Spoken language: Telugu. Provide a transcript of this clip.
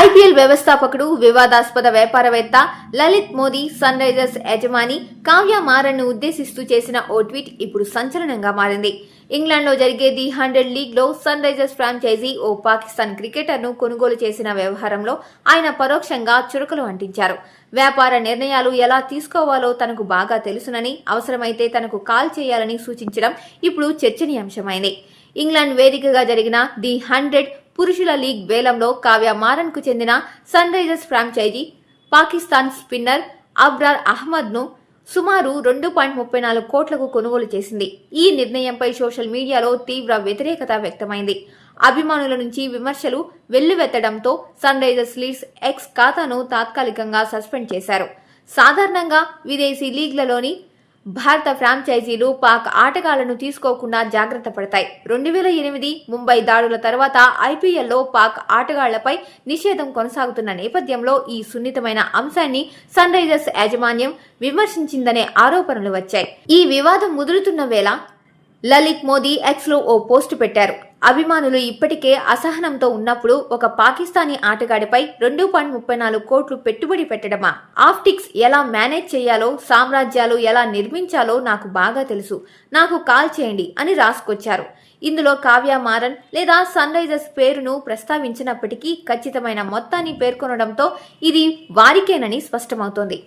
ఐపీఎల్ వ్యవస్థాపకుడు వివాదాస్పద వ్యాపారవేత్త లలిత్ మోదీ సన్ రైజర్స్ యజమాని కావ్య మారన్ ను ఉద్దేశిస్తూ చేసిన ఓ ట్వీట్ ఇప్పుడు సంచలనంగా మారింది. ఇంగ్లాండ్లో జరిగే ది 100 లీగ్లో సన్ రైజర్స్ ఫ్రాంచైజీ ఓ పాకిస్తాన్ క్రికెటర్ను కొనుగోలు చేసిన వ్యవహారంలో ఆయన పరోక్షంగా చురకలు అంటించారు. వ్యాపార నిర్ణయాలు ఎలా తీసుకోవాలో తనకు బాగా తెలుసునని, అవసరమైతే తనకు కాల్ చేయాలని సూచించడం ఇప్పుడు చర్చనీయాంశమైంది. ఇంగ్లాండ్ వేదికగా జరిగిన ది 100 పురుషుల లీగ్ వేలంలో కావ్య మారన్ కు చెందిన Sunrisers franchise Pakistan spinner Abrar Ahmed ను సుమారు 2.34 కోట్లకు కొనుగోలు చేసింది. ఈ నిర్ణయంపై సోషల్ మీడియాలో తీవ్ర వ్యతిరేకత వ్యక్తమైంది. అభిమానుల నుంచి విమర్శలు వెల్లువెత్తడంతో సన్ రైజర్స్ లీడ్స్ ఎక్స్ ఖాతాను తాత్కాలికంగా సస్పెండ్ చేశారు. సాధారణంగా విదేశీ లీగ్లలోని భారత ఫ్రాంచైజీలు పాక్ ఆటగాళ్లను తీసుకోకుండా జాగ్రత్త పడతాయి. 2008 ముంబై దాడుల తర్వాత ఐపీఎల్లో పాక్ ఆటగాళ్లపై నిషేధం కొనసాగుతున్న నేపథ్యంలో ఈ సున్నితమైన అంశాన్ని సన్ రైజర్స్ యాజమాన్యం విమర్శించిందనే ఆరోపణలు వచ్చాయి. ఈ వివాదం ముదురుతున్న వేళ లలిత్ మోదీ ఎక్స్ లో ఓ పోస్టు పెట్టారు. అభిమానులు ఇప్పటికే అసహనంతో ఉన్నప్పుడు ఒక పాకిస్తానీ ఆటగాడిపై 2.34 కోట్లు పెట్టుబడి పెట్టడమా? ఆప్టిక్స్ ఎలా మేనేజ్ చేయాలో, సామ్రాజ్యాలు ఎలా నిర్మించాలో నాకు బాగా తెలుసు, నాకు కాల్ చేయండి అని రాసుకొచ్చారు. ఇందులో కావ్య మారన్ లేదా సన్ రైజర్స్ పేరును ప్రస్తావించినప్పటికీ ఖచ్చితమైన మొత్తాన్ని పేర్కొనడంతో ఇది వారికేనని స్పష్టమవుతోంది.